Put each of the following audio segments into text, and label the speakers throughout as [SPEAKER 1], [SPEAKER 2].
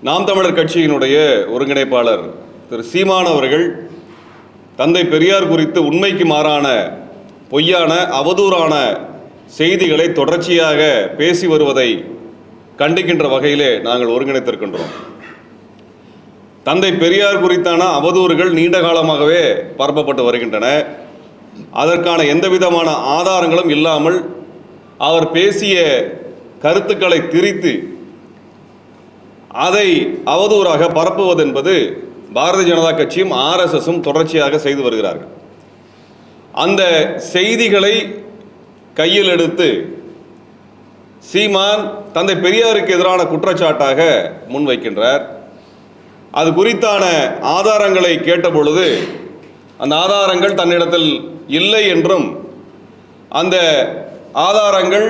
[SPEAKER 1] நாம் தமிழர் கட்சியினுடைய ஒருங்கிணைப்பாளர் திரு சீமான் அவர்கள் தந்தை பெரியார் குறித்து உண்மைக்கு மாறான பொய்யான அவதூறான செய்திகளை தொடர்ச்சியாக பேசி வருவதை கண்டிக்கின்ற வகையிலே நாங்கள் ஒருங்கிணைத்திருக்கின்றோம். தந்தை பெரியார் குறித்தான அவதூறுகள் நீண்ட காலமாகவே பரப்பப்பட்டு வருகின்றன. அதற்கான எந்தவிதமான ஆதாரங்களும் இல்லாமல் அவர் பேசிய கருத்துக்களை திரித்து அதை அவதூறாக பரப்புவது என்பது பாரதிய ஜனதா கட்சியும் RSSம் தொடர்ச்சியாக செய்து வருகிறார்கள். அந்த செய்திகளை கையில் எடுத்து சீமான் தந்தை பெரியாருக்கு எதிரான குற்றச்சாட்டாக முன்வைக்கின்றார். அது குறித்தான ஆதாரங்களை கேட்டபொழுது அந்த ஆதாரங்கள் தன்னிடத்தில் இல்லை என்றும் அந்த ஆதாரங்கள்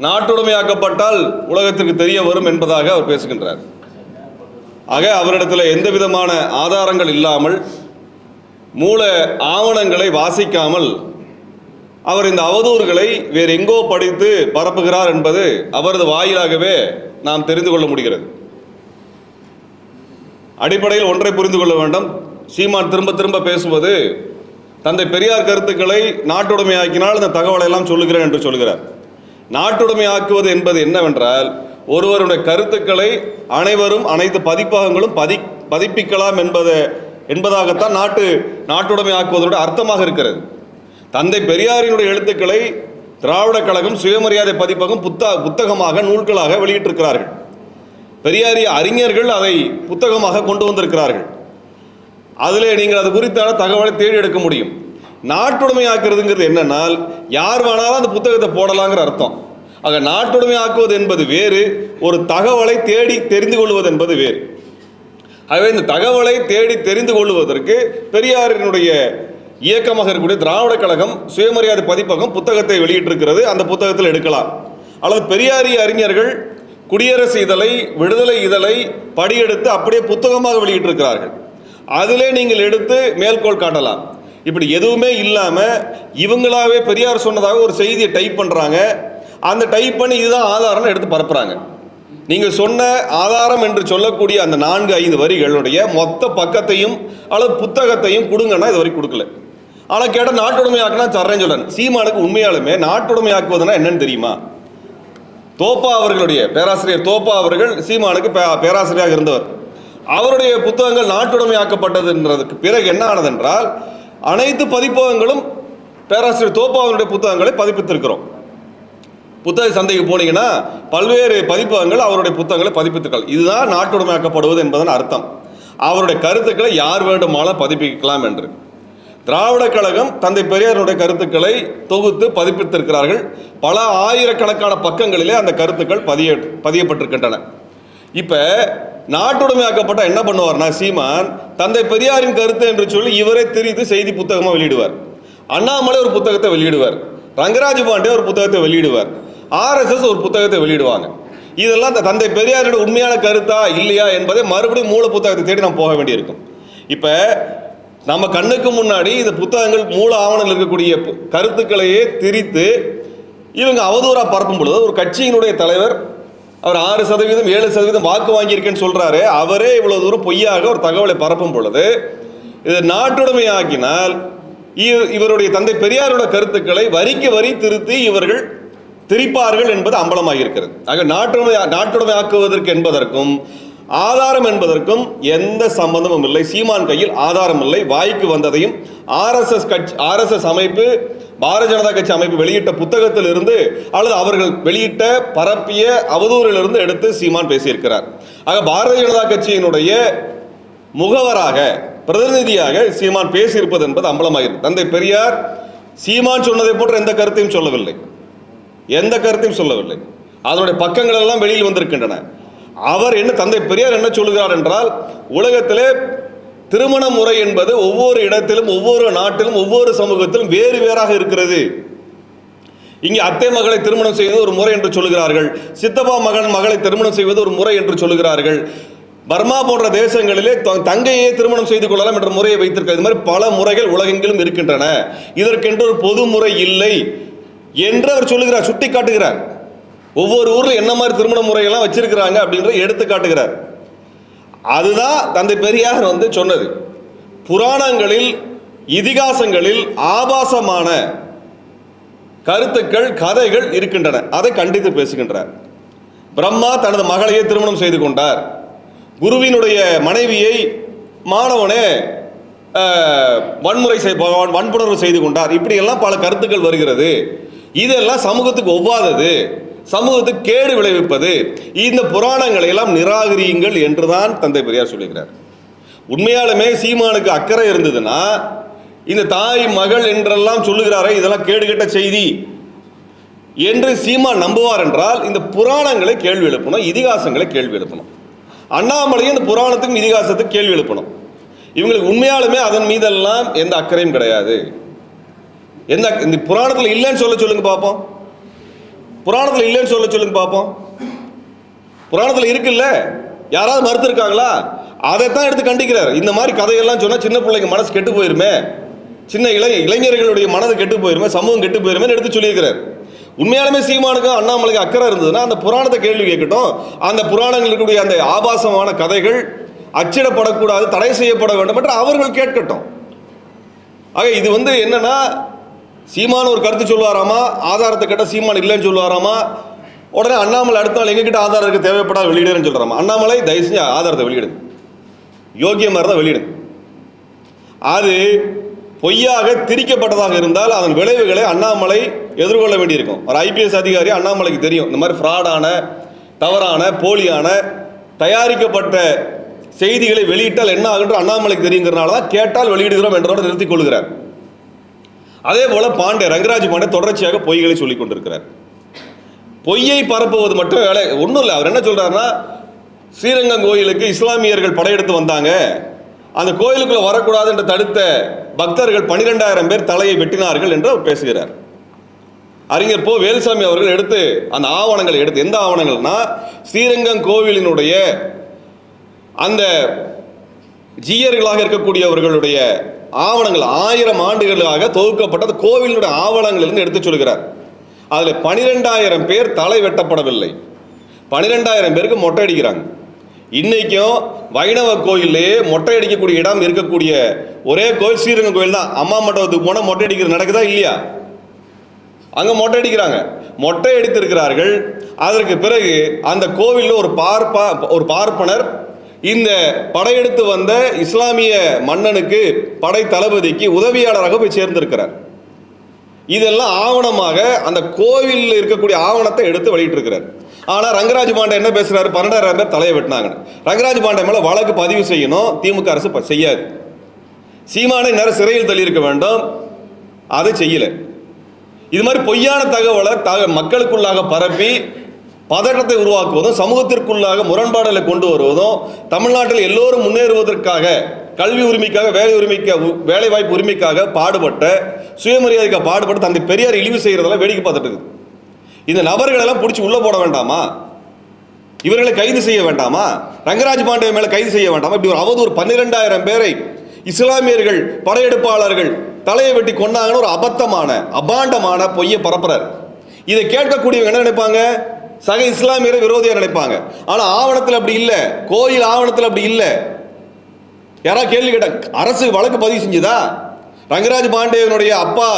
[SPEAKER 1] நாட்டுடைமையாக்கப்பட்டால் உலகத்திற்கு தெரிய வரும் என்பதாக அவர் பேசுகின்றார். ஆக அவரிடத்தில் எந்த விதமான ஆதாரங்கள் இல்லாமல் மூல ஆவணங்களை வாசிக்காமல் அவர் இந்த அவதூறுகளை வேறு எங்கோ படித்து பரப்புகிறார் என்பது அவரது வாயிலாகவே நாம் தெரிந்து கொள்ள முடிகிறது. அடிப்படையில் ஒன்றை புரிந்து கொள்ள வேண்டும். சீமான் திரும்ப திரும்ப பேசுவது தந்தை பெரியார் கருத்துக்களை நாட்டுடைமையாக்கினால் இந்த தகவலை எல்லாம் சொல்லுகிறேன் என்று சொல்கிறார். நாட்டுடைமையாக்குவது என்பது என்னவென்றால் ஒருவருடைய கருத்துக்களை அனைவரும் அனைத்து பதிப்பகங்களும் பதிப்பிக்கலாம் என்பதாகத்தான் நாட்டுடைமையாக்குவதோட அர்த்தமாக இருக்கிறது. தந்தை பெரியாரினுடைய எழுத்துக்களை திராவிட கழகம் சுயமரியாதை பதிப்பகம் புத்தகமாக நூல்களாக வெளியிட்டிருக்கிறார்கள். பெரியாரிய அறிஞர்கள் அதை புத்தகமாக கொண்டு வந்திருக்கிறார்கள். அதிலே நீங்கள் அது குறித்தான தகவலை தேடி எடுக்க முடியும். நாட்டுடைமையாக்குறதுங்கிறது என்னன்னால் யார் வேணாலும் அந்த புத்தகத்தை போடலாங்கிற அர்த்தம். ஆக நாட்டுடைமையாக்குவது என்பது வேறு, ஒரு தகவலை தேடி தெரிந்து கொள்வது என்பது வேறு. ஆகவே இந்த தகவலை தேடி தெரிந்து கொள்வதற்கு பெரியாரினுடைய இயக்கமாக இருக்கக்கூடிய திராவிட கழகம் சுயமரியாதை பதிப்பகம் புத்தகத்தை வெளியிட்டிருக்கிறது. அந்த புத்தகத்தில் எடுக்கலாம். அல்லது பெரியாரிய அறிஞர்கள் குடியரசு இதழை, விடுதலை இதழை படியெடுத்து அப்படியே புத்தகமாக வெளியிட்டிருக்கிறார்கள். அதிலே நீங்கள் எடுத்து மேற்கோள் காட்டலாம். இப்படி எதுவுமே இல்லாமல் இவங்களாவே பெரியார் சொன்னதாக ஒரு செய்தியை டைப் பண்ணுறாங்க. அந்த டைப் பண்ணி இதுதான் ஆதாரம்னு எடுத்து பரப்புகிறாங்க. நீங்கள் சொன்ன ஆதாரம் என்று சொல்லக்கூடிய அந்த 4-5 வரிகளுடைய மொத்த பக்கத்தையும் அல்லது புத்தகத்தையும் கொடுங்கன்னா இது வரைக்கும் கொடுக்கல. ஆனால் கேட்டால் நாட்டுடைமையாக்குனா தர்றேன்னு சொல்கிறேன். சீமானுக்கு உண்மையாலுமே நாட்டுடைமையாக்குவதுன்னா என்னன்னு தெரியுமா? தோப்பா அவர்களுடைய பேராசிரியர் தோப்பா அவர்கள் சீமானுக்கு பேராசிரியராக இருந்தவர். அவருடைய புத்தகங்கள் நாட்டுடைமையாக்கப்பட்டதுன்றதுக்கு பிறகு என்ன ஆனதென்றால் அனைத்து பதிப்பகங்களும் பேராசிரியர் தோப்பாவினுடைய புத்தகங்களை பதிப்பித்திருக்கிறோம். புத்தக சந்தைக்கு போனீங்கன்னா பல்வேறு பதிப்பகங்கள் அவருடைய புத்தகங்களை பதிப்பித்திருக்கிறார்கள். இதுதான் நாட்டுடைமையாக்கப்படுவது என்பதன் அர்த்தம். அவருடைய கருத்துக்களை யார் வேண்டுமானாலும் பதிப்பிக்கலாம் என்று திராவிட கழகம் தந்தை பெரியாருடைய கருத்துக்களை தொகுத்து பதிப்பித்திருக்கிறார்கள். பல ஆயிரக்கணக்கான பக்கங்களிலே அந்த கருத்துக்கள் பதியப்பட்டிருக்கின்றன. இப்போ நாட்டுடைமையாக்கப்பட்ட என்ன பண்ணுவார்னா சீமான் தந்தை பெரியாரின் கருத்து என்று சொல்லி இவரே திரித்து செய்தி புத்தகமாக வெளியிடுவார். அண்ணாமலை ஒரு புத்தகத்தை வெளியிடுவார். ரங்கராஜ் பாண்டே ஒரு புத்தகத்தை வெளியிடுவார். RSS ஒரு புத்தகத்தை வெளியிடுவாங்க. இதெல்லாம் தந்தை பெரியாரோட உண்மையான கருத்தா இல்லையா என்பதை மறுபடியும் மூல புத்தகத்தை தேடி நாம் போக வேண்டியிருக்கும். இப்போ நம்ம கண்ணுக்கு முன்னாடி இந்த புத்தகங்கள் மூல ஆவணங்கள் இருக்கக்கூடிய கருத்துக்களையே திரித்து இவங்க அவதூறாக பரப்பும் பொழுது ஒரு கட்சியினுடைய தலைவர் அவர் 6%, 7% வாக்கு வாங்கியிருக்கேன்னு சொல்கிறாரு. அவரே இவ்வளோ தூரம் பொய்யாக ஒரு தகவலை பரப்பும் பொழுது இது நாட்டுடைமையாக்கினால் இவருடைய தந்தை பெரியாரோட கருத்துக்களை வரிக்கு வரி திருத்தி இவர்கள் திரிப்பார்கள் என்பது அம்பலமாக இருக்கிறது. ஆக நாட்டுடைமையாக்குவதற்கு என்பதற்கும் ஆதாரம் என்பதற்கும் எந்த சம்பந்தமும் இல்லை. சீமான் கையில் ஆதாரம் இல்லை. வாய்க்கு வந்ததையும் RSS அமைப்பு பாரதிய ஜனதா கட்சி அமைப்பு வெளியிட்ட புத்தகத்தில் இருந்து அல்லது அவர்கள் வெளியிட்ட பரப்பிய அவதூறிலிருந்து எடுத்து சீமான் பேசியிருக்கிறார். ஆக பாரதிய ஜனதா கட்சியினுடைய முகவராக பிரதிநிதியாக சீமான் பேசியிருப்பது என்பது அம்பலமாகிறது. தந்தை பெரியார் சீமான் சொன்னதை போன்ற எந்த கருத்தையும் சொல்லவில்லை. அதனுடைய பக்கங்கள் எல்லாம் வெளியில் வந்திருக்கின்றன. அவர் என்ன தந்தை பெரியார் என்ன சொல்லுகிறார் என்றால் உலகத்திலே திருமண முறை என்பது ஒவ்வொரு இடத்திலும் ஒவ்வொரு நாட்டிலும் ஒவ்வொரு சமூகத்திலும் வேறு வேறாக இருக்கிறது. இங்கே அத்தை மகளை திருமணம் செய்வது ஒரு முறை என்று சொல்லுகிறார்கள். சித்தப்பா மகளை திருமணம் செய்வது ஒரு முறை என்று சொல்லுகிறார்கள். பர்மா போன்ற தேசங்களிலே தங்கையே திருமணம் செய்து கொள்ளலாம் என்ற முறையை வைத்திருக்கிறது. இது மாதிரி பல முறைகள் உலகெங்கிலும் இருக்கின்றன. இதற்கென்று ஒரு பொது முறை இல்லை என்று அவர் சொல்லுகிறார், சுட்டி காட்டுகிறார். ஒவ்வொரு ஊரில் என்ன மாதிரி திருமண முறையெல்லாம் வச்சிருக்கிறாங்க அப்படின்றத எடுத்து காட்டுகிறார். அதுதான் தந்தை பெரியார் சொன்னது. புராணங்களில் இதிகாசங்களில் ஆபாசமான கருத்துக்கள் கதைகள் இருக்கின்றன, அதை கண்டித்து பேசுகின்றார். பிரம்மா தனது மகளையே திருமணம் செய்து கொண்டார், குருவினுடைய மனைவியை மாணவனே வன்புணர்வு செய்து கொண்டார், இப்படியெல்லாம் பல கருத்துக்கள் வருகிறது. இதெல்லாம் சமூகத்துக்கு ஒவ்வாதது, சமூகத்துக்கு கேடு விளைவிப்பது. இந்த புராணங்களை எல்லாம் நிராகரியுங்கள் என்றுதான் தந்தை பெரியார் சொல்லுகிறார். உண்மையாலுமே சீமானுக்கு அக்கறை இருந்ததுன்னா இந்த தாய் மகள் என்றெல்லாம் சொல்லுகிறாரே இதெல்லாம் கேடுகெட்ட செய்தி என்று சீமான் நம்புவார் என்றால் இந்த புராணங்களை கேள்வி எழுப்பணும், இதிகாசங்களை கேள்வி எழுப்பணும். அண்ணாமலையும் இந்த புராணத்துக்கும் இதிகாசத்துக்கு கேள்வி எழுப்பணும். இவங்களுக்கு உண்மையாலுமே அதன் மீதெல்லாம் எந்த அக்கறையும் கிடையாது. இந்த புராணத்தில் இல்லைன்னு சொல்லுங்க பார்ப்போம். புராணத்தில் இல்லைன்னு சொல்லுங்க பார்ப்போம். புராணத்தில் இருக்குல்ல, யாராவது மறுத்து இருக்காங்களா? அதைத்தான் எடுத்து கண்டிக்கிறார். இந்த மாதிரி கதையெல்லாம் சொன்னால் சின்ன பிள்ளைங்க மனசு கெட்டு போயிருமே, சின்ன இளைஞர்களுடைய மனது கெட்டு போயிருமே, சமூகம் கெட்டு போயிருமே எடுத்து சொல்லியிருக்கிறார். உண்மையாலுமே சீமானுக்கும் அண்ணாமலைக்கு அக்கறை இருந்ததுன்னா அந்த புராணத்தை கேள்வி கேட்கட்டும். அந்த புராணங்களுடைய அந்த ஆபாசமான கதைகள் அச்சிடப்படக்கூடாது, தடை செய்யப்பட வேண்டும் என்று அவர்கள் கேட்கட்டும். ஆக இது என்னன்னா, சீமான் ஒரு கருத்து சொல்லுவாராமா, ஆதாரத்தை கேட்டால் சீமான் இல்லைன்னு சொல்லுவாராமா, உடனே அண்ணாமலை அடுத்த நாள் எங்ககிட்ட ஆதாரம் இருக்கு தேவைப்படாத வெளியிடுன்னு சொல்றாமா. அண்ணாமலை தயவு செஞ்சு ஆதாரத்தை வெளியிடுங்க, யோகியமாக இருந்தால் வெளியிடுங்க. அது பொய்யாக திரிக்கப்பட்டதாக இருந்தால் அதன் விளைவுகளை அண்ணாமலை எதிர்கொள்ள வேண்டியிருக்கும். ஒரு ஐபிஎஸ் அதிகாரி அண்ணாமலைக்கு தெரியும், இந்த மாதிரி ஃப்ராடான, தவறான, போலியான, தயாரிக்கப்பட்ட செய்திகளை வெளியிட்டால் என்ன ஆகுன்ற அண்ணாமலைக்கு தெரியுங்கிறனால தான் கேட்டால் வெளியிடுகிறோம் என்றோடு நிறுத்திக் கொள்கிறார். அதே போல ரங்கராஜ் பாண்டே தொடர்ச்சியாக பொய்களை சொல்லிக் கொண்டிருக்கிறார். பொய்யை பரப்புவது மட்டும் வேலை ஒன்றும் இல்லை. அவர் என்ன சொல்றாருன்னா, ஸ்ரீரங்கம் கோயிலுக்கு இஸ்லாமியர்கள் படையெடுத்து வந்தாங்க, அந்த கோயிலுக்குள்ள வரக்கூடாது என்று தடுத்த பக்தர்கள் 12,000 பேர் தலையை வெட்டினார்கள் என்று அவர் பேசுகிறார். அறிஞர் போ வேல்சாமி அவர்கள் எடுத்து அந்த ஆவணங்களை எடுத்து, எந்த ஆவணங்கள்னா ஸ்ரீரங்கம் கோவிலினுடைய அந்த ஜீயர்களாக இருக்கக்கூடியவர்களுடைய ஆவணங்கள் 1000 ஆண்டுகளாக தொகுக்கப்பட்ட கோவிலுடைய ஆவணங்கள் எடுத்து சொல்கிறார். அதில் 12,000 பேர் தலை வெட்டப்படவில்லை, 12,000 பேருக்கு மொட்டை அடிக்கிறாங்க. இன்னைக்கும் வைணவ கோயிலே மொட்டை அடிக்கக்கூடிய இடம் இருக்கக்கூடிய ஒரே கோயில் ஸ்ரீரங்கம் கோயில் தான். அம்மா மண்டபத்துக்கு போனால் மொட்டை அடிக்கிறது நடக்குதா இல்லையா? அங்கே மொட்டை அடிக்கிறாங்க, மொட்டை அடித்திருக்கிறார்கள். அதற்கு பிறகு அந்த கோவிலில் ஒரு பார்ப்பனர் இந்த படையெடுத்து வந்த இஸ்லாமிய மன்னனுக்கு, படை தளபதிக்கு உதவியாளராக போய் சேர்ந்திருக்கிறார். இதெல்லாம் ஆவணமாக அந்த கோவிலில் இருக்கக்கூடிய ஆவணத்தை எடுத்து வெளியிட்டிருக்கிறார். ஆனால் ரங்கராஜ் பாண்டே என்ன பேசுறாரு? 12,000 பேர் தலையை வெட்டினாங்க. ரங்கராஜ் பாண்டே மேலே வழக்கு பதிவு செய்யணும், திமுக அரசு செய்யாது. சீமானை நேரம் சிறையில் தள்ளியிருக்க வேண்டும், அதை செய்யலை. இது மாதிரி பொய்யான தகவலை மக்களுக்குள்ளாக பரப்பி பதட்டத்தை உருவாக்குவதும், சமூகத்திற்குள்ளாக முரண்பாடுகளை கொண்டு வருவதும், தமிழ்நாட்டில் எல்லோரும் முன்னேறுவதற்காக, கல்வி உரிமைக்காக, வேலை வாய்ப்பு உரிமைக்காக பாடுபட்ட, சுயமரியாதைக்காக பாடுபட்ட தந்தை பெரியார் இழிவு செய்யறதெல்லாம் வேடிக்கை பார்த்துட்டு இருக்குது. இந்த நபர்களெல்லாம் பிடிச்சி உள்ள போட வேண்டாமா? இவர்களை கைது செய்ய வேண்டாமா? ரங்கராஜ் பாண்டே மேல கைது செய்ய வேண்டாமா? இப்படி ஒரு அவதூறு 12,000 பேரை இஸ்லாமியர்கள் படையெடுப்பாளர்கள் தலையை வெட்டி கொண்டாங்கன்னு ஒரு அபாண்டமான பொய்யை பரப்புறார். இதை கேட்கக்கூடியவங்க என்ன நினைப்பாங்க? சக இஸ்லாமியரை விரோதியா நினைப்பாங்க. ஆனா ஆவணத்தில் அப்படி இல்லை, கோயில் ஆவணத்தில் அப்படி இல்லை. யாராவது கேள்வி கேட்ட அரசு வழக்கு பதிவு செஞ்சுதா? ரங்கராஜ் பாண்டேனுடைய அப்பா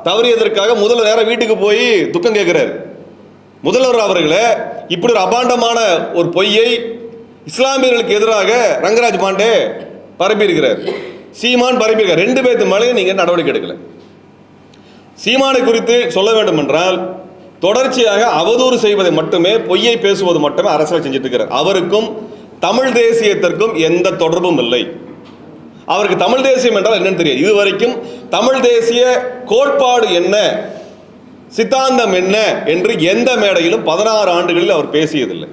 [SPEAKER 1] தவறியதற்காக முதல்ல நேரம் வீட்டுக்கு போய் துக்கம் கேட்கிறார். முதல்வர் அவர்களே, இப்படி ஒரு அபாண்டமான ஒரு பொய்யை இஸ்லாமியர்களுக்கு எதிராக ரங்கராஜ் பாண்டே பரப்பியிருக்கிறார், சீமான் பரப்பியிருக்கார். 2 பேர்த்து மேலேயும் நீங்க நடவடிக்கை எடுக்கல. சீமானை குறித்து சொல்ல வேண்டும் என்றால் தொடர்ச்சியாக அவதூறு செய்வதை மட்டுமே, பொய்யை பேசுவது மட்டுமே அரசியல் செஞ்சுட்டு இருக்கிறார். அவருக்கும் தமிழ் தேசியத்திற்கும் எந்த தொடர்பும் இல்லை. அவருக்கு தமிழ் தேசியம் என்றால் என்னன்னு தெரியாது. இதுவரைக்கும் தமிழ் தேசிய கோட்பாடு என்ன, சித்தாந்தம் என்ன என்று எந்த மேடையிலும் 16 ஆண்டுகளில் அவர் பேசியதில்லை,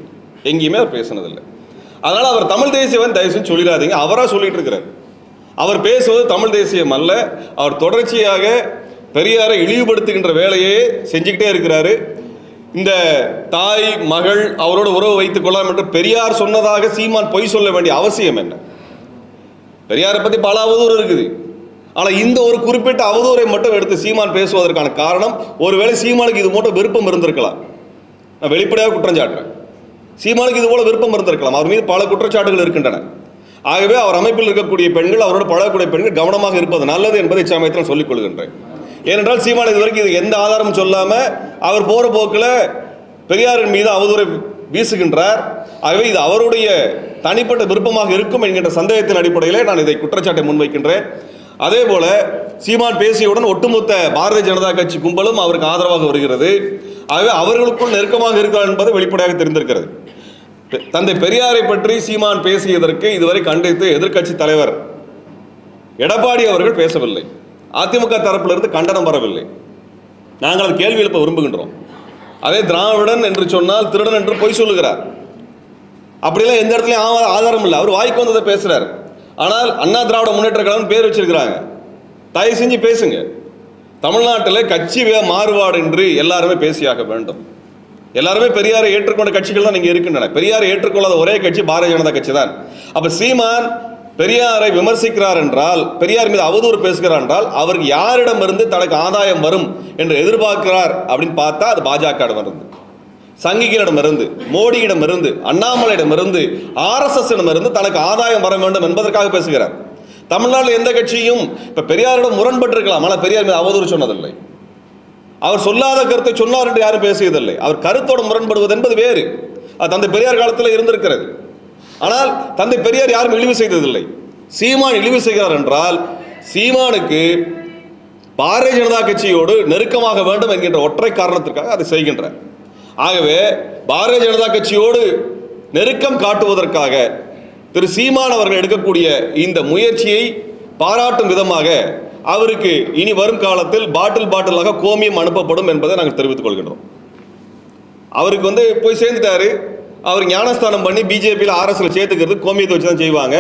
[SPEAKER 1] எங்கேயுமே அவர் பேசினதில்லை. அதனால் அவர் தமிழ் தேசியவன் தயவு செஞ்சு சொல்லிடாதீங்க, அவராக சொல்லிட்டு இருக்கிறார். அவர் பேசுவது தமிழ் தேசியம் அல்ல. அவர் தொடர்ச்சியாக பெரியாரை இழிவுபடுத்துகின்ற வேலையே செஞ்சுக்கிட்டே இருக்கிறாரு. இந்த தாய் மகள் அவரோட உறவு வைத்துக் கொள்ளலாம் என்று பெரியார் சொன்னதாக சீமான் பொய் சொல்ல வேண்டிய அவசியம் என்ன? பெரியாரை பற்றி பல அவதூறு இருக்குது. ஆனால் இந்த ஒரு குறிப்பிட்ட அவதூறை மட்டும் எடுத்து சீமான் பேசுவதற்கான காரணம், ஒருவேளை சீமானுக்கு இது மட்டும் விருப்பம் இருந்திருக்கலாம். நான் வெளிப்படையாக குற்றம் சாட்டுறேன். சீமானுக்கு இது போல விருப்பம் இருந்திருக்கலாம். அவர் மீது பல குற்றச்சாட்டுகள் இருக்கின்றன. ஆகவே அவர் அமைப்பில் இருக்கக்கூடிய பெண்கள், அவரோட பழகக்கூடிய பெண்கள் கவனமாக இருப்பது நல்லது என்பதை இச்சமயத்தில் சொல்லிக் கொள்கின்றேன். ஏனென்றால் சீமான் இதுவரைக்கும் இது எந்த ஆதாரமும் சொல்லாம அவர் போற போக்கில் பெரியாரின் மீது அவதூறை வீசுகின்றார். ஆகவே இது அவருடைய தனிப்பட்ட விருப்பமாக இருக்கும் என்கின்ற சந்தேகத்தின் அடிப்படையிலே நான் இதை குற்றச்சாட்டை முன்வைக்கின்றேன். அதே போல சீமான் பேசியவுடன் ஒட்டுமொத்த பாரதிய ஜனதா கட்சி கும்பலும் அவருக்கு ஆதரவாக வருகிறது. ஆகவே அவர்களுக்குள் நெருக்கமாக இருக்கிறார் என்பது வெளிப்படையாக தெரிந்திருக்கிறது. தந்தை பெரியாரை பற்றி சீமான் பேசியதற்கு இதுவரை கண்டித்து எதிர்க்கட்சி தலைவர் எடப்பாடி அவர்கள் பேசவில்லை. அதிமுக தரப்பிலிருந்து கண்டனம் வரவில்லை. நாங்கள் அது கேள்வி எழுப்ப விரும்புகின்றோம். அதே திராவிடன் என்று சொன்னால் திருடன் என்று பொய் சொல்லுகிறார். அப்படிலாம் எந்த இடத்துலையும் ஆதாரம் இல்லை. அவர் வாய்க்கு வந்ததை பேசுறார். ஆனால் அண்ணா திராவிட முன்னேற்ற கழகம் பேர் வச்சிருக்கிறாங்க. தயவு செஞ்சு பேசுங்க. தமிழ்நாட்டில் கட்சி மாறுபாடு என்று எல்லாருமே பேசியாக வேண்டும். எல்லாருமே பெரியாரை ஏற்றுக்கொண்ட கட்சிகள் தான் இங்கே இருக்கின்றன. பெரியாரை ஏற்றுக்கொள்ளாத ஒரே கட்சி பாரதிய ஜனதா கட்சி தான். அப்ப சீமான் பெரியாரை விமர்சிக்கிறார் என்றால், பெரியார் மீது அவதூறு பேசுகிறார் என்றால், அவருக்கு யாரிடமிருந்து தனக்கு ஆதாயம் வரும் என்று எதிர்பார்க்கிறார் அப்படின்னு பார்த்தா அது பாஜகவிடமிருந்து, சங்கிகளிடமிருந்து, மோடியிடமிருந்து, அண்ணாமலையிடமிருந்து, RSS இடமிருந்து தனக்கு ஆதாயம் வர வேண்டும் என்பதற்காக பேசுகிறார். தமிழ்நாட்டில் எந்த கட்சியும் இப்ப பெரியாரிடம் முரண்பட்டு இருக்கலாம், ஆனால் பெரியார் மீது அவதூறு சொன்னதில்லை. அவர் சொல்லாத கருத்தை சொன்னார் என்று யாரும் பேசியதில்லை. அவர் கருத்தோடு முரண்படுவது என்பது வேறு. அது தந்தை பெரியார் காலத்தில் இருந்திருக்கிறது. ஆனால் தந்தை பெரியார் யாரும் இழிவு செய்ததில்லை. சீமான் இழிவு செய்கிறார் என்றால் சீமானுக்கு பாரதிய ஜனதா கட்சியோடு நெருக்கமாக வேண்டும் என்கின்ற ஒற்றை காரணத்திற்காக அதை செய்கின்றார். ஆகவே பாரதிய ஜனதா கட்சியோடு நெருக்கம் காட்டுவதற்காக திரு சீமான் அவர்கள் எடுக்கக்கூடிய இந்த முயற்சியை பாராட்டும் விதமாக அவருக்கு இனி வரும் காலத்தில் பாட்டிலாக கோமியம் அனுப்பப்படும் என்பதை நாங்கள் தெரிவித்துக் கொள்கின்றோம். அவருக்கு போய் சேர்ந்துட்டாரு. அவர் ஞானஸ்தானம் பண்ணி பிஜேபியில் RSS சேர்த்துக்கிறது கோமியத்தை வச்சு தான் செய்வாங்க.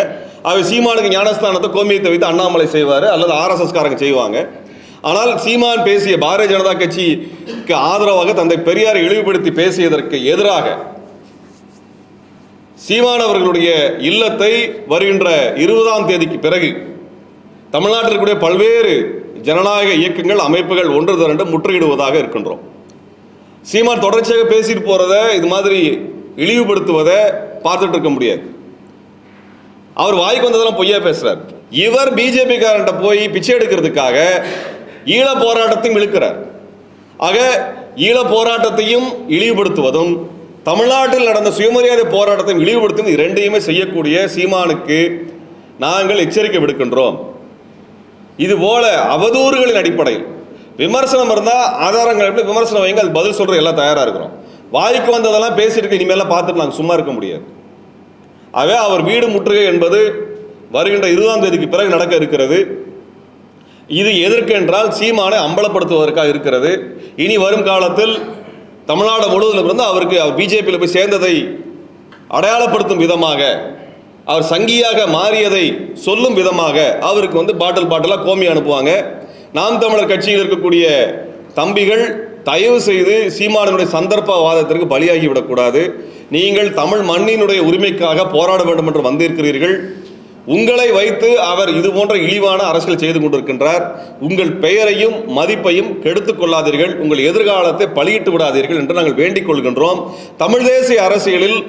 [SPEAKER 1] அவர் சீமானுக்கு ஞானஸ்தானத்தை கோமியத்தை வைத்து அண்ணாமலை செய்வார் அல்லது RSS காரங்க செய்வாங்க. ஆனால் சீமான் பேசிய பாரதிய ஜனதா கட்சிக்கு ஆதரவாக தந்தை பெரியாரை இழிவுபடுத்தி பேசியதற்கு எதிராக சீமான் அவர்களுடைய இல்லத்தை வருகின்ற 20ஆம் தேதிக்கு பிறகு தமிழ்நாட்டிற்குரிய பல்வேறு ஜனநாயக இயக்கங்கள், அமைப்புகள் ஒன்று திரண்டு முற்றுகையிடுவதாக இருக்கின்றோம். சீமான் தொடர்ச்சியாக பேசிட்டு போறதை, இது மாதிரி இழிவுபடுத்துவதை பார்த்துட்டு இருக்க முடியாது. அவர் வாய்க்கு வந்ததெல்லாம் பொய்யா பேசுறார். இவர் பிஜேபி காரன்ட்ட போய் பிச்சை எடுக்கிறதுக்காக ஈழ போராட்டத்தையும் இழுக்கிறார். ஆக ஈழ போராட்டத்தையும் இழிவுபடுத்துவதும் தமிழ்நாட்டில் நடந்த சுயமரியாதை போராட்டத்தையும் இழிவுபடுத்தும் இரண்டையுமே செய்யக்கூடிய சீமானுக்கு நாங்கள் எச்சரிக்கை விடுக்கின்றோம். இது போல அவதூறுகளின் அடிப்படையில் விமர்சனம் இருந்தால் ஆதாரங்கள் எப்படி விமர்சனம் வைங்க, அது பதில் சொல்ற எல்லாம் தயாராக இருக்கிறோம். வாய்க்கு வந்ததெல்லாம் பேசிட்டு இனிமேலாம் பார்த்துட்டு நாங்கள் சும்மா இருக்க முடியாது. ஆகவே அவர் வீடு முற்றுகை என்பது வருகின்ற 20ஆம் தேதிக்கு பிறகு நடக்க இருக்கிறது. இது எதற்கு என்றால் சீமானை அம்பலப்படுத்துவதற்காக இருக்கிறது. இனி வரும் காலத்தில் தமிழ்நாடு முழுவதும் இருந்து அவருக்கு அவர் பிஜேபியில் போய் சேர்ந்ததை அடையாளப்படுத்தும் விதமாக, அவர் சங்கியாக மாறியதை சொல்லும் விதமாக அவருக்கு பாட்டிலாக கோமி அனுப்புவாங்க. நாம் தமிழர் கட்சியில் இருக்கக்கூடிய தம்பிகள் தயவு செய்து சீமானுடைய சந்தர்ப்பவாதத்திற்கு பலியாகி விடக்கூடாது. நீங்கள் தமிழ் மண்ணினுடைய உரிமைக்காக போராட வேண்டும் என்று வந்திருக்கிறீர்கள். உங்களை வைத்து அவர் இது போன்ற இழிவான அரசியல் செய்து கொண்டிருக்கின்றார். உங்கள் பெயரையும் மதிப்பையும் கெடுத்துக் கொள்ளாதீர்கள், உங்கள் எதிர்காலத்தை பலியிட்டு விடாதீர்கள் என்று நாங்கள் வேண்டிக் கொள்கின்றோம். தமிழ் தேசிய அரசியலில்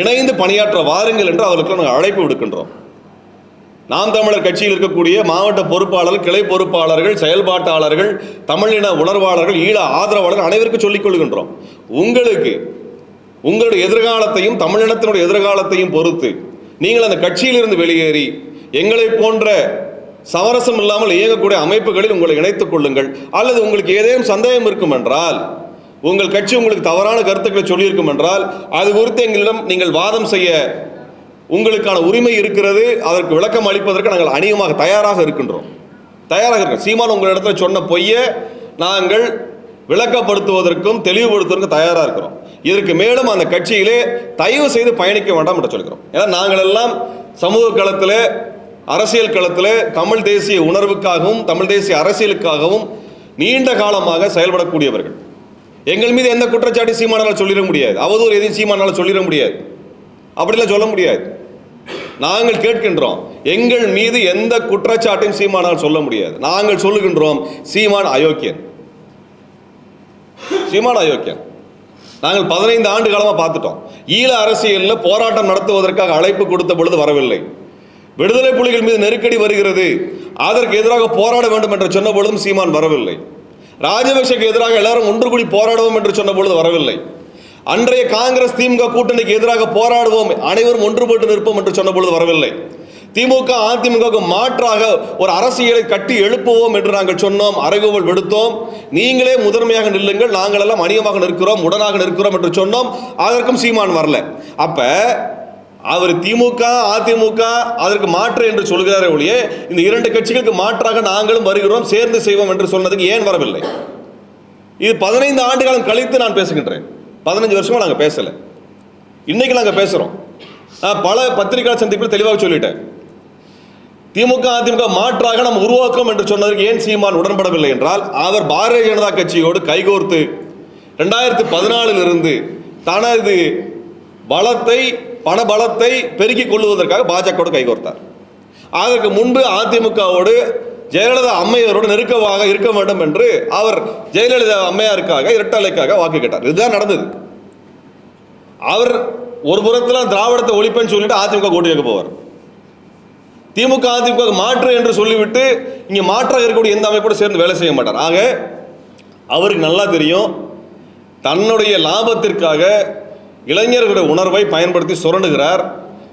[SPEAKER 1] இணைந்து பணியாற்ற வாருங்கள் என்று அவர்களுக்கு நாங்கள் அழைப்பு விடுக்கின்றோம். நாம் தமிழர் கட்சியில் இருக்கக்கூடிய மாவட்ட பொறுப்பாளர்கள், கிளை பொறுப்பாளர்கள், செயல்பாட்டாளர்கள், தமிழின உணர்வாளர்கள், ஈழ ஆதரவாளர்கள் அனைவருக்கும் சொல்லிக் கொள்கின்றோம். உங்களுக்கு உங்களுடைய எதிர்காலத்தையும் தமிழினத்தினுடைய எதிர்காலத்தையும் பொறுத்து நீங்கள் அந்த கட்சியிலிருந்து வெளியேறி எங்களை போன்ற சமரசம் இல்லாமல் இயங்கக்கூடிய அமைப்புகளில் உங்களை இணைத்துக் கொள்ளுங்கள். அல்லது உங்களுக்கு ஏதேனும் சந்தேகம் இருக்கும் என்றால், உங்கள் கட்சி உங்களுக்கு தவறான கருத்துக்களை சொல்லியிருக்கும் என்றால் அது குறித்து எங்களிடம் நீங்கள் வாதம் செய்ய உங்களுக்கான உரிமை இருக்கிறது. அதற்கு விளக்கம் அளிப்பதற்கு நாங்கள் அநேகமாக தயாராக இருக்கின்றோம். சீமான் உங்களிடத்தில் சொன்ன பொய்யை நாங்கள் விளக்கப்படுத்துவதற்கும் தெளிவுபடுத்துவதற்கும் தயாராக இருக்கிறோம். இதற்கு மேலும் அந்த கட்சியிலே தயவு செய்து பயணிக்க வேண்டாம் என்று சொல்கிறோம். ஏன்னா நாங்கள் எல்லாம் சமூக களத்தில், அரசியல் களத்தில் தமிழ் தேசிய உணர்வுக்காகவும் தமிழ் தேசிய அரசியலுக்காகவும் நீண்ட காலமாக செயல்படக்கூடியவர்கள். எங்கள் மீது எந்த குற்றச்சாட்டு சீமானால் சொல்லிட முடியாது, அவதூறு எதையும் சீமானால் சொல்லிட முடியாது, அப்படிலாம் சொல்ல முடியாது. நாங்கள் கேட்கின்றோம், எங்கள் மீது எந்த குற்றச்சாட்டையும் சீமானால் சொல்ல முடியாது. நாங்கள் சொல்லுகின்றோம், சீமான் அயோக்கியன். நாங்கள் 15 ஆண்டு காலமாக பார்த்துட்டோம். ஈழ அரசியலில் போராட்டம் நடத்துவதற்காக அழைப்பு கொடுத்த பொழுது வரவில்லை. விடுதலை புலிகள் மீது நெருக்கடி வருகிறது, அதற்கு எதிராக போராட வேண்டும் என்று சொன்ன பொழுதும் சீமான் வரவில்லை. ராஜபக்சேக்கு எதிராக எல்லாரும் ஒன்று கூடி போராடுவோம் என்று சொன்ன பொழுது வரவில்லை. அன்றைய காங்கிரஸ் திமுக கூட்டணிக்கு எதிராக போராடுவோம், அனைவரும் ஒன்றுபட்டு நிற்போம் என்று சொன்ன பொழுது வரவில்லை. திமுக அதிமுக மாற்றாக ஒரு அரசியலை கட்டி எழுப்புவோம் என்று நாங்கள் சொன்னோம், அறைகூவல் விடுத்தோம். நீங்களே முதன்மையாக நில்லுங்கள், நாங்கள் எல்லாம் அணியமாக நிற்கிறோம், உடனாக நிற்கிறோம் என்று சொன்னோம். அதற்கும் சீமான் வரல. அப்ப அவர் திமுக அதிமுக அதற்கு மாற்று என்று சொல்கிறாரே ஒழிய இந்த இரண்டு கட்சிகளுக்கு மாற்றாக நாங்களும் வருகிறோம், சேர்ந்து செய்வோம் என்று சொன்னதுக்கு ஏன் வரவில்லை? இது 15 ஆண்டு காலம் கழித்து நான் பேசுகின்றேன். 15 வருஷமா நாங்கள் பேசல, இன்னைக்கு நாங்கள் பேசுறோம். பல பத்திரிகை சந்திப்பில் தெளிவாக சொல்லிட்டேன். திமுக அதிமுக மாற்றாக நாம் உருவாக்கம் என்று சொன்னதற்கு ஏன் சீமான் உடன்படவில்லை என்றால், அவர் பாரதிய ஜனதா கட்சியோடு கைகோர்த்து 2014 இருந்து தனது பலத்தை பண பலத்தை பெருக்கிக் கொள்வதற்காக பாஜகவோடு கைகோர்த்தார். அதற்கு முன்பு அதிமுகவோடு ஜெயலலிதா அம்மையாரோடு நெருக்கமாக இருக்க வேண்டும் என்று அவர் ஜெயலலிதா அம்மையாருக்காக இரட்டலைக்காக வாக்கு கேட்டார். இதுதான் நடந்தது. அவர் ஒரு புறத்தில் திராவிடத்தை ஒழிப்பேன்னு சொல்லிட்டு அதிமுக ஓட்டு கேட்க போவார். திமுக அதிமுக மாற்று என்று சொல்லிவிட்டு இங்கே மாற்றாக இருக்கக்கூடிய எந்த அமைப்போடு சேர்ந்து வேலை செய்ய மாட்டார். ஆக அவருக்கு நல்லா தெரியும், தன்னுடைய லாபத்திற்காக இளைஞர்களுடைய உணர்வை பயன்படுத்தி சுரண்டுகிறார்.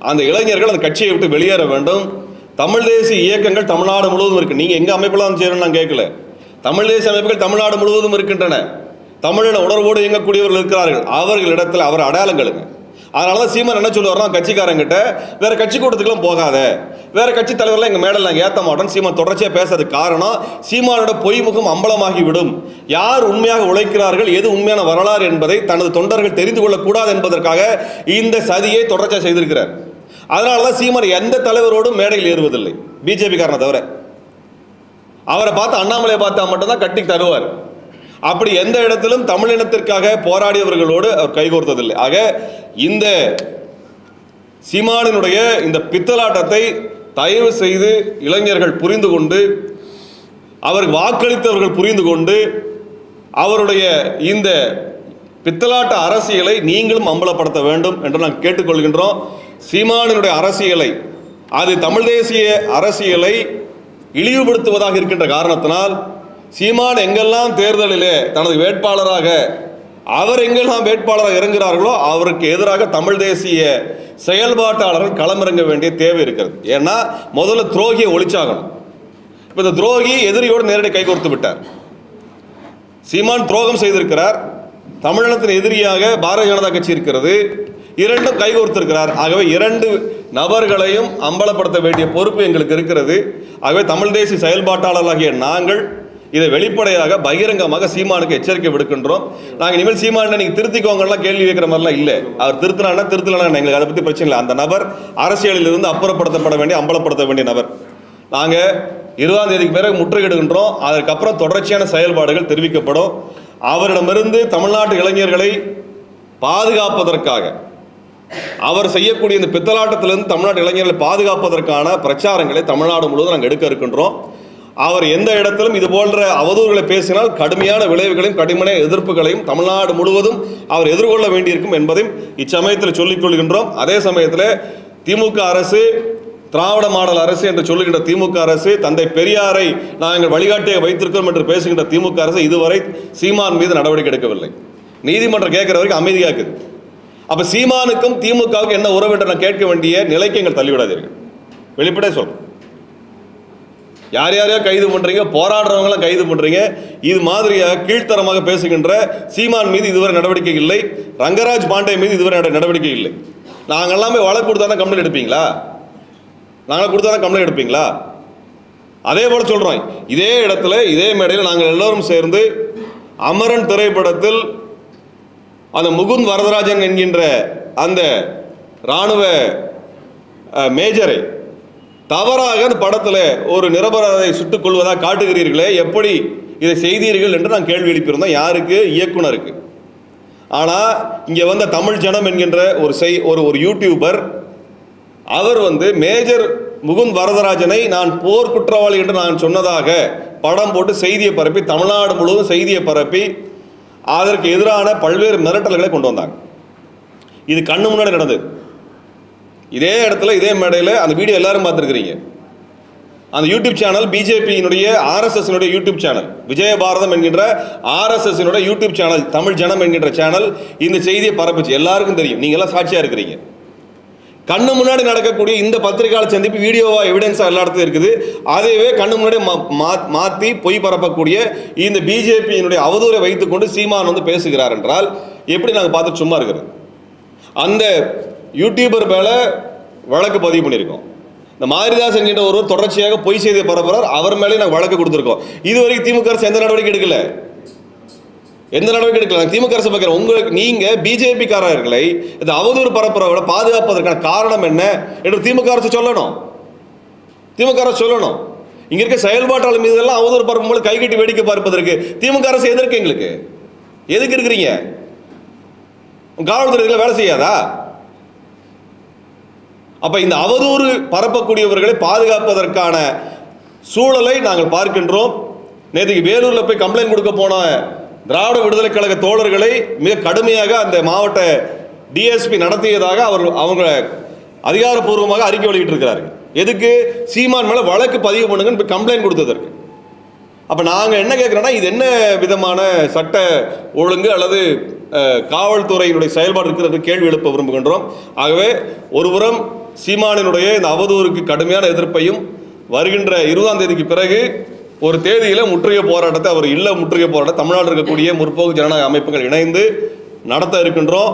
[SPEAKER 1] அந்த இளைஞர்கள் அந்த கட்சியை விட்டு வெளியேற வேண்டும். தமிழ் தேசிய இயக்கங்கள் தமிழ்நாடு முழுவதும் இருக்கு. நீங்க எங்க அமைப்பெல்லாம் சேரணும் நான் கேட்கல. தமிழ் தேசிய அமைப்புகள் தமிழ்நாடு முழுவதும் இருக்கின்றன. தமிழின உணர்வோடு இயங்கக்கூடியவர்கள் இருக்கிறார்கள். அவர்களிடத்தில் அவர் அடையாளங்களுங்க. அதனாலதான் சீமான் என்ன சொல்லுவார்னா, கட்சிக்காரங்கிட்ட வேற கட்சி கூட்டத்துக்குலாம் போகாத, வேற கட்சி தலைவர்லாம் எங்க மேடல் நாங்கள் ஏற்ற மாட்டோம் சீமான் தொடர்ச்சியா பேசுறதுக்கு காரணம், சீமானோட பொய் முகம் அம்பலமாகி விடும். யார் உண்மையாக உழைக்கிறார்கள், எது உண்மையான வரலாறு என்பதை தனது தொண்டர்கள் தெரிந்து கொள்ளக்கூடாது என்பதற்காக இந்த சதியை தொடர்ச்சியா செய்திருக்கிறார். அதனாலதான் சீமான் எந்த தலைவரோடும் மேடையில் ஏறுவதில்லை, பிஜேபி காரனை தவிர. அவரை பார்த்து அண்ணாமலையை பார்த்தா மட்டும்தான் கட்டி தருவார். அப்படி எந்த இடத்திலும் தமிழினத்திற்காக போராடியவர்களோடு அவர் கைகோர்த்ததில்லை. ஆக இந்த சீமானினுடைய இந்த பித்தலாட்டத்தை தயவு செய்து இளைஞர்கள் புரிந்து கொண்டு, அவருக்கு வாக்களித்தவர்கள் புரிந்து கொண்டு, அவருடைய இந்த பித்தலாட்ட அரசியலை நீங்களும் அம்பலப்படுத்த வேண்டும் என்று நாங்கள் கேட்டுக்கொள்கின்றோம். சீமானினுடைய அரசியலை, அது தமிழ் தேசிய அரசியலை இழிவுபடுத்துவதாக இருக்கின்ற காரணத்தினால், சீமான் எங்கெல்லாம் தேர்தலிலே தனது வேட்பாளராக அவர் எங்கெல்லாம் வேட்பாளராக இறங்குகிறார்களோ அவருக்கு எதிராக தமிழ் தேசிய செயல்பாட்டாளர்கள் களமிறங்க வேண்டிய தேவை இருக்கிறது. ஏன்னா முதல்ல துரோகியை ஒழிச்சாகணும். இப்போ இந்த துரோகி எதிரியோடு நேரடி கைகோர்த்து விட்டார். சீமான் துரோகம் செய்திருக்கிறார். தமிழினத்தின் எதிரியாக பாரதிய ஜனதா கட்சி இருக்கிறது. இரண்டும் கைகோர்த்திருக்கிறார். ஆகவே இரண்டு நபர்களையும் அம்பலப்படுத்த வேண்டிய பொறுப்பு எங்களுக்கு இருக்கிறது. ஆகவே தமிழ் தேசிய செயல்பாட்டாளர்களாகிய நாங்கள் இதை வெளிப்படையாக பகிரங்கமாக சீமானுக்கு எச்சரிக்கை விடுக்கின்றோம். நாங்கள் இனிமேல் சீமான நீங்கள் திருத்திக்கோங்கலாம் கேள்வி வைக்கிற மாதிரிலாம் இல்லை. அவர் திருத்தினா திருத்தலனா எங்களுக்கு அதை பற்றி பிரச்சனை இல்லை. அந்த நபர் அரசியலில் இருந்து அப்புறப்படுத்தப்பட வேண்டிய அம்பலப்படுத்த வேண்டிய நபர். நாங்கள் 20ஆம் தேதிக்கு பிறகு முற்றுகையிடுகின்றோம். அதற்கப்புறம் தொடர்ச்சியான செயல்பாடுகள் தெரிவிக்கப்படும். அவரிடமிருந்து தமிழ்நாட்டு இளைஞர்களை பாதுகாப்பதற்காக, அவர் செய்யக்கூடிய இந்த பித்தலாட்டத்திலிருந்து தமிழ்நாட்டு இளைஞர்களை பாதுகாப்பதற்கான பிரச்சாரங்களை தமிழ்நாடு முழுவதும் நாங்கள் எடுக்க இருக்கின்றோம். அவர் எந்த இடத்திலும் இது போன்ற அவதூறுகளை பேசினால் கடுமையான விளைவுகளையும் கடுமையான எதிர்ப்புகளையும் தமிழ்நாடு முழுவதும் அவர் எதிர்கொள்ள வேண்டியிருக்கும் என்பதையும் இச்சமயத்தில் சொல்லிக் கொள்கின்றோம். அதே சமயத்தில் திமுக அரசு, திராவிட மாடல் அரசு என்று சொல்லுகின்ற திமுக அரசு, தந்தை பெரியாரை நாங்கள் வழிகாட்டியாக வைத்திருக்கிறோம் என்று பேசுகின்ற திமுக அரசு இதுவரை சீமான் மீது நடவடிக்கை எடுக்கவில்லை. நீதிமன்றம் கேட்கிற வரைக்கும் அமைதியாக இருக்குது. அப்போ சீமானுக்கும் திமுகவுக்கும் என்ன உறவு என்று நான் கேட்க வேண்டிய நிலைக்கு எங்கள் தள்ளிவிடாதீர்கள். வெளிப்படையாக சொல்றோம். யார் யாரையோ கைது பண்ணுறீங்க, போராடுறவங்களாம் கைது பண்ணுறீங்க. இது மாதிரியாக கீழ்த்தரமாக பேசுகின்ற சீமான் மீது இதுவரை நடவடிக்கை இல்லை. ரங்கராஜ் பாண்டே மீது இதுவரை நடவடிக்கை இல்லை. நாங்கள் எல்லாமே வழக்கு கொடுத்தா தான் கம்ப்ளைண்ட் எடுப்பீங்களா? நாங்கள் கொடுத்தா தான் கம்ப்ளைண்ட் எடுப்பீங்களா? அதே போல் சொல்கிறோம், இதே இடத்துல இதே மேடையில் நாங்கள் எல்லோரும் சேர்ந்து அமரன் திரைப்படத்தில் அந்த முகுந்த் வரதராஜன் என்கின்ற அந்த இராணுவ மேஜரை தவறாக அந்த படத்தில் ஒரு நிரபராதை சுட்டுக் கொள்வதாக காட்டுகிறீர்களே, எப்படி இதை செய்தீர்கள் என்று நான் கேள்வி எழுப்பியிருந்தோம். யாருக்கு? இயக்குனருக்கு. ஆனால் இங்கே வந்த தமிழ் ஜனம் என்கின்ற ஒரு யூடியூபர், அவர் மேஜர் முகுந்த் வரதராஜனை நான் போர் குற்றவாளி என்று நான் சொன்னதாக படம் போட்டு செய்தியை பரப்பி தமிழ்நாடு முழுவதும் செய்தியை பரப்பி அதற்கு எதிரான பல்வேறு மிரட்டல்களை கொண்டு வந்தாங்க. இது கண்ணு முன்னாடி நடந்தது. இதே இடத்துல இதே மேடையில் அந்த வீடியோ எல்லாரும் பார்த்துருக்கிறீங்க. அந்த யூடியூப் சேனல் பிஜேபியினுடைய ஆர்எஸ்எஸ்னுடைய யூடியூப் சேனல், விஜயபாரதம் என்கின்ற ஆர்எஸ்எஸ்னுடைய யூடியூப் சேனல், தமிழ் ஜனம் என்கின்ற சேனல் இந்த செய்தியை பரப்புச்சு. எல்லாருக்கும் தெரியும், நீங்க எல்லாம் சாட்சியா இருக்கிறீங்க. கண்ணு முன்னாடி நடக்கக்கூடிய இந்த பத்திரிகையாளர் சந்திப்பு வீடியோவா எவிடன்ஸா எல்லா இடத்துலையும் இருக்குது. அதைவே கண்ணு முன்னாடி மாற்றி பொய் பரப்பக்கூடிய இந்த பிஜேபியினுடைய அவதூறை வைத்துக்கொண்டு சீமான் வந்து பேசுகிறார் என்றால் எப்படி நாங்கள் பார்த்து சும்மா இருக்கிறது? அந்த யூடியூபர் மேல வழக்கு பதிவு பண்ணியிருக்கோம். இந்த மாரிதாஸ் என்கின்ற ஒருவர் தொடர்ச்சியாக பொய் செய்தியை பரப்புறார், அவர் மேலே நாங்கள் வழக்கு கொடுத்துருக்கோம். இதுவரைக்கும் திமுக அரசு எந்த நடவடிக்கை எடுக்கல, எந்த நடவடிக்கை எடுக்கல. திமுக அரசு பார்க்கிறேன், உங்களுக்கு நீங்க பிஜேபி காரர்களை இந்த அவதூறு பரப்புறவரை பாதுகாப்பதற்கான காரணம் என்ன என்று திமுக அரசு சொல்லணும். திமுக அரசு சொல்லணும். இங்க இருக்க செயல்பாட்டாளர் மீது எல்லாம் அவதூறு பரப்பும்போது கைகட்டி வேடிக்கை பார்ப்பதற்கு திமுக அரசு எதற்கு? எங்களுக்கு எதுக்கு இருக்கிறீங்க? காவல்துறை வேலை செய்யாதா? அப்ப இந்த அவதூறு பரப்பக்கூடியவர்களை பாதுகாப்பதற்கான சூழலை நாங்கள் பார்க்கின்றோம். நேற்றுக்கு வேலூர்ல போய் கம்ப்ளைண்ட் கொடுக்க போன திராவிட விடுதலை கழக தோழர்களை மிக கடுமையாக அந்த மாவட்ட டிஎஸ்பி நடத்தியதாக அவங்க அதிகாரப்பூர்வமாக அறிக்கை வெளியிட்டு இருக்கிறார்கள். எதுக்கு? சீமான் மேல வழக்கு பதிவு பண்ணுங்க கம்ப்ளைண்ட் கொடுத்ததற்கு. அப்ப நாங்க என்ன கேட்கிறோம்னா, இது என்ன விதமான சட்ட ஒழுங்கு அல்லது காவல்துறையினுடைய செயல்பாடு இருக்கிறது கேள்வி எழுப்ப விரும்புகின்றோம். ஆகவே ஒருபுறம் சீமானினுடைய இந்த அவதூறுக்கு கடுமையான எதிர்ப்பையும், வருகின்ற 20ஆம் தேதிக்கு பிறகு ஒரு தேதியில முற்றுகை போராட்டத்தை, அவர் இல்ல முற்றுகை போராட்டம் தமிழ்நாடு இருக்கக்கூடிய முற்போக்கு ஜனநாயக அமைப்புகள் இணைந்து நடத்த இருக்கின்றோம்.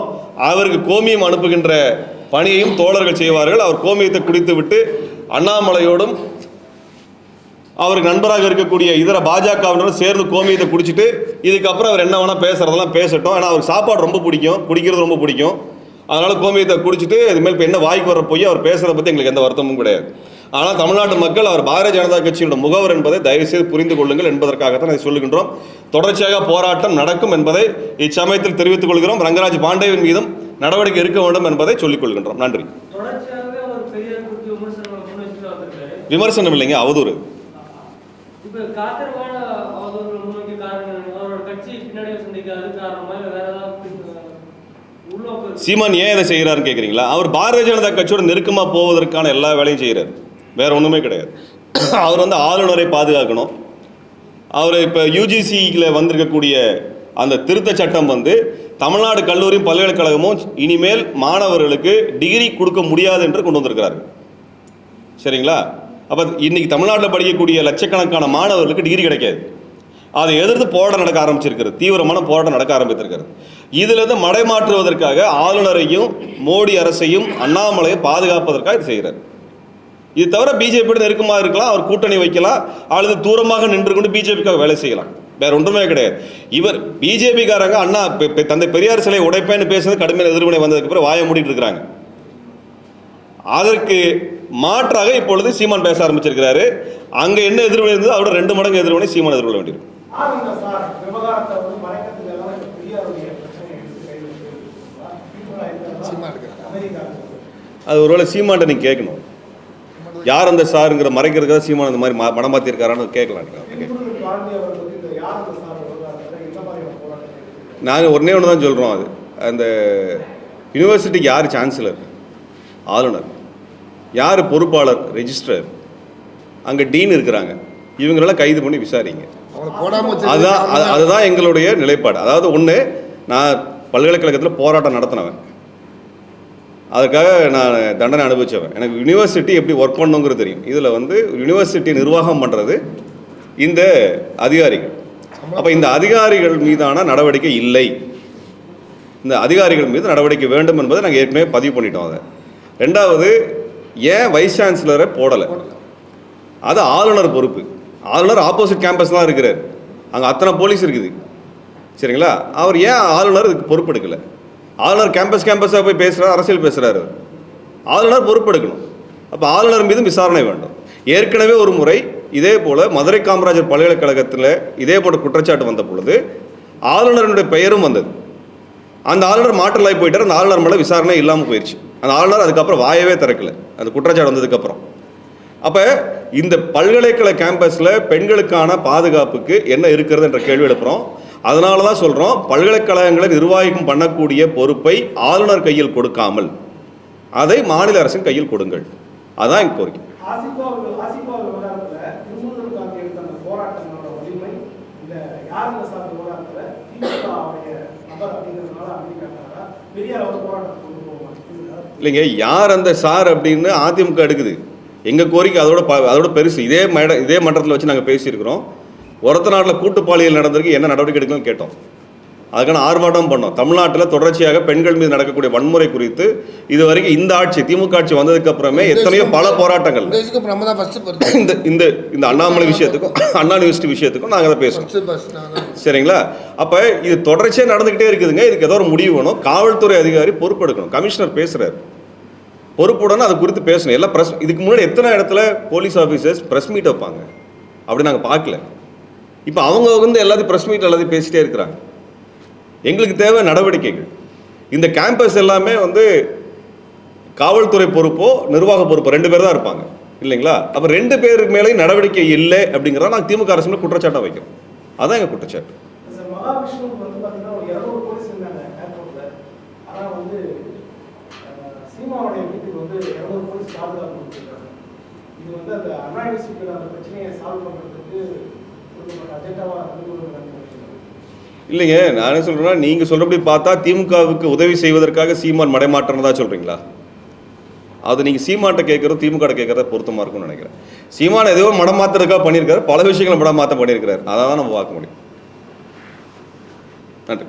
[SPEAKER 1] அவருக்கு கோமியம் அனுப்புகின்ற பணியையும் தோழர்கள் செய்வார்கள். அவர் கோமியத்தை குடித்து விட்டு அண்ணாமலையோடும் அவருக்கு நண்பராக இருக்கக்கூடிய இதர பாஜகவினரும் சேர்ந்து கோமியத்தை குடிச்சிட்டு இதுக்கப்புறம் அவர் என்ன வேணா பேசுறதெல்லாம் பேசட்டும். ஏன்னா அவருக்கு சாப்பாடு ரொம்ப பிடிக்கும், குடிக்கிறது ரொம்ப பிடிக்கும். அதனால கோமியத்தை குடிச்சிட்டு இதுமேல் இப்போ என்ன வாய்க்கு வர போய் அவர் பேசுறத பற்றி எங்களுக்கு எந்த வருத்தமும் கிடையாது. ஆனால் தமிழ்நாட்டு மக்கள் அவர் பாரதிய ஜனதா கட்சியோட முகவர் என்பதை தயவுசெய்து புரிந்து கொள்ளுங்கள் என்பதற்காகத்தான் அதை சொல்லுகின்றோம். தொடர்ச்சியாக போராட்டம் நடக்கும் என்பதை இச்சமயத்தில் தெரிவித்துக் கொள்கிறோம். ரங்கராஜ் பாண்டேவின் மீதும் நடவடிக்கை எடுக்க வேண்டும் என்பதை சொல்லிக் கொள்கின்றோம். நன்றி. விமர்சனம் இல்லைங்க, அவதூறு. சீமான் ஏன் இதை செய்கிறாருன்னு கேட்குறீங்களா? அவர் பாரதிய ஜனதா கட்சியோட நெருக்கமாக போவதற்கான எல்லா வேலையும் செய்கிறார், வேற ஒன்றுமே கிடையாது. அவர் வந்து ஆளுநரை பாதுகாக்கணும். அவர் இப்போ யூஜிசியில் வந்திருக்கக்கூடிய அந்த திருத்த சட்டம் வந்து தமிழ்நாடு கல்லூரியும் பல்கலைக்கழகமும் இனிமேல் மாணவர்களுக்கு டிகிரி கொடுக்க முடியாது என்று கொண்டு வந்திருக்கிறார்கள். சரிங்களா? அப்போ இன்னைக்கு தமிழ்நாட்டில் படிக்கக்கூடிய லட்சக்கணக்கான மாணவர்களுக்கு டிகிரி கிடைக்காது. அதை எதிர்த்து போராட்டம் நடக்க ஆரம்பிச்சிருக்கிறது, தீவிரமான போராட்டம் நடக்க ஆரம்பித்திருக்கிறது. இதிலிருந்து மடைமாற்றுவதற்காக ஆளுநரையும் மோடி அரசையும் அண்ணாமலையை பாதுகாப்பதற்காக இது செய்கிறார். இது தவிர பிஜேபியோட நெருக்கமாக இருக்கலாம், அவர் கூட்டணி வைக்கலாம், அல்லது தூரமாக நின்று கொண்டு பிஜேபிக்காக வேலை செய்யலாம், வேற ஒன்றுமே கிடையாது. இவர் பிஜேபிக்காரங்க அண்ணா தந்தை பெரியார் சிலை உடைப்பேன்னு பேசுறது கடுமையான எதிர்வினை வந்ததுக்கு அப்புறம் வாய மூடிட்டு இருக்கிறாங்க. அதற்கு மாற்றாக இப்பொழுது சீமான் பேச ஆரம்பிச்சிருக்கிறாரு. அங்க என்ன எதிர்வினை இருந்தது, அவரோட 2 மடங்கு எதிர்வினை சீமான் எதிர்கொள்ள வேண்டியது. அது ஒருவேளை சீமான்ட்ட நீங்க கேட்கணும், யார் அந்த சாருங்கிற மறைக்கிறதுக்காக சீமான் அந்த மாதிரி மடம் மாத்திருக்காரான்னு கேட்கலாம். நாங்கள் ஒன்றே ஒன்று தான் சொல்கிறோம், அது அந்த யூனிவர்சிட்டிக்கு யார் சான்சலர், ஆளுநர், யார் பொறுப்பாளர், ரெஜிஸ்ட்ரர், அங்கே டீன் இருக்கிறாங்க, இவங்களெல்லாம் கைது பண்ணி விசாரிங்க. அதுதான் எங்களுடைய நிலைப்பாடு. அதாவது ஒன்று, நான் பல்கலைக்கழகத்தில் போராட்டம் நடத்தினவன், அதுக்காக நான் தண்டனை அனுபவிச்சவன். எனக்கு யூனிவர்சிட்டி எப்படி ஒர்க் பண்ணுங்கிறது தெரியும். இதில் வந்து யூனிவர்சிட்டி நிர்வாகம் பண்ணுறது இந்த அதிகாரிகள். அப்போ இந்த அதிகாரிகள் மீதான நடவடிக்கை இல்லை, இந்த அதிகாரிகள் மீது நடவடிக்கை வேண்டும் என்பதை நாங்கள் ஏற்கனவே பதிவு பண்ணிட்டோம். அதை ரெண்டாவது, ஏன் வைஸ் சான்சலரை போடலை, அது ஆளுநர் பொறுப்பு. ஆளுநர் ஆப்போசிட் கேம்பஸ் தான் இருக்கிறார், அங்கே அத்தனை போலீஸ் இருக்குது. சரிங்களா? அவர் ஏன் ஆளுநர் இதுக்கு பொறுப்பெடுக்கலை? ஆளுநர் கேம்பஸாக போய் பேசுகிறார், அரசியல் பேசுகிறாரு, ஆளுநர் பொறுப்பெடுக்கணும். அப்போ ஆளுநர் மீதும் விசாரணை வேண்டும். ஏற்கனவே ஒரு முறை இதே போல் மதுரை காமராஜர் பல்கலைக்கழகத்தில் இதே போன்ற குற்றச்சாட்டு வந்த பொழுது ஆளுநருடைய பெயரும் வந்தது. அந்த ஆளுநர் மாற்றலாகி போயிட்டார். அந்த ஆளுநர் மேலே விசாரணை இல்லாமல் போயிடுச்சு. அந்த ஆளுநர் அதுக்கப்புறம் வாயவே திறக்கல, அந்த குற்றச்சாட்டு வந்ததுக்கப்புறம். அப்போ இந்த பல்கலைக்கழக கேம்பஸில் பெண்களுக்கான பாதுகாப்புக்கு என்ன இருக்கிறது என்ற கேள்வி எழுப்புகிறோம். அதனால தான் சொல்கிறோம், பல்கலைக்கழகங்களை நிர்வாகம் பண்ணக்கூடிய பொறுப்பை ஆளுநர் கையில் கொடுக்காமல் அதை மாநில அரசின் கையில் கொடுங்கள். அதான் எங்கள் கோரிக்கை. இல்லைங்க, யார் அந்த சார் அப்படின்னு அதிமுக எடுக்குது. எங்கள் கோரிக்கை அதோட பெருசு. இதே மன்றத்தில் வச்சு நாங்கள் பேசியிருக்கிறோம். ஒருத்த நாட்டில் கூட்டுப்பாலியல் நடந்திருக்கு, என்ன நடவடிக்கை எடுக்கணும்னு கேட்டோம். அதுக்கான ஆர்ப்பாட்டம் பண்ணோம். தமிழ்நாட்டில் தொடர்ச்சியாக பெண்கள் மீது நடக்கக்கூடிய வன்முறை குறித்து இது வரைக்கும் இந்த ஆட்சி, திமுக ஆட்சி வந்ததுக்கு அப்புறமே எத்தனையோ பல போராட்டங்கள். இந்த அண்ணாமலை விஷயத்துக்கும் அண்ணா யூனிவர்சிட்டி விஷயத்துக்கும் நாங்கள் அதை பேசுவோம். சரிங்களா? அப்போ இது தொடர்ச்சியாக நடந்துக்கிட்டே இருக்குதுங்க. இதுக்கு ஏதோ ஒரு முடிவு வேணும். காவல்துறை அதிகாரி பொறுப்பெடுக்கணும். கமிஷனர் பேசுகிறார், பொறுப்புடன் அது குறித்து பேசணும். எல்லாம் ப்ரெஸ், இதுக்கு முன்னாடி எத்தனை இடத்துல போலீஸ் ஆஃபீஸர்ஸ் ப்ரெஸ் மீட் வைப்பாங்க, அப்படி நாங்கள் பார்க்கல. இப்போ அவங்க எல்லாத்தையும் ப்ரெஸ் மீட் எல்லாத்தையும் பேசிட்டே இருக்கிறாங்க. எங்களுக்கு தேவை நடவடிக்கைகள். இந்த கேம்பஸ் எல்லாமே காவல்துறை பொறுப்போ நிர்வாக பொறுப்போ 2 பேர் தான் இருப்பாங்க இல்லைங்களா? அப்போ 2 பேருக்கு மேலே நடவடிக்கை இல்லை அப்படிங்கிறத நாங்கள் திமுக அரசு மேலே குற்றச்சாட்டாக வைக்கிறோம். அதான் எங்கள் குற்றச்சாட்டு. இல்லைங்க, நான் என்ன சொல்றேன்னா, நீங்க சொல்றபடி பார்த்தா திமுகவுக்கு உதவி செய்வதற்காக சீமான் மடைமாற்றம்னு சொல்றீங்களா? அது நீங்க சீமான்ட்ட கேட்கறது திமுக கேட்கறத பொருத்தமா இருக்கும்னு நினைக்கிறேன். சீமான் ஏதோ மடமாத்துறதுக்காக பண்ணியிருக்காரு, பல விஷயங்களை மடமாற்றம் பண்ணியிருக்கிறார். அதான் நம்ம பார்க்க முடியும். நன்றி.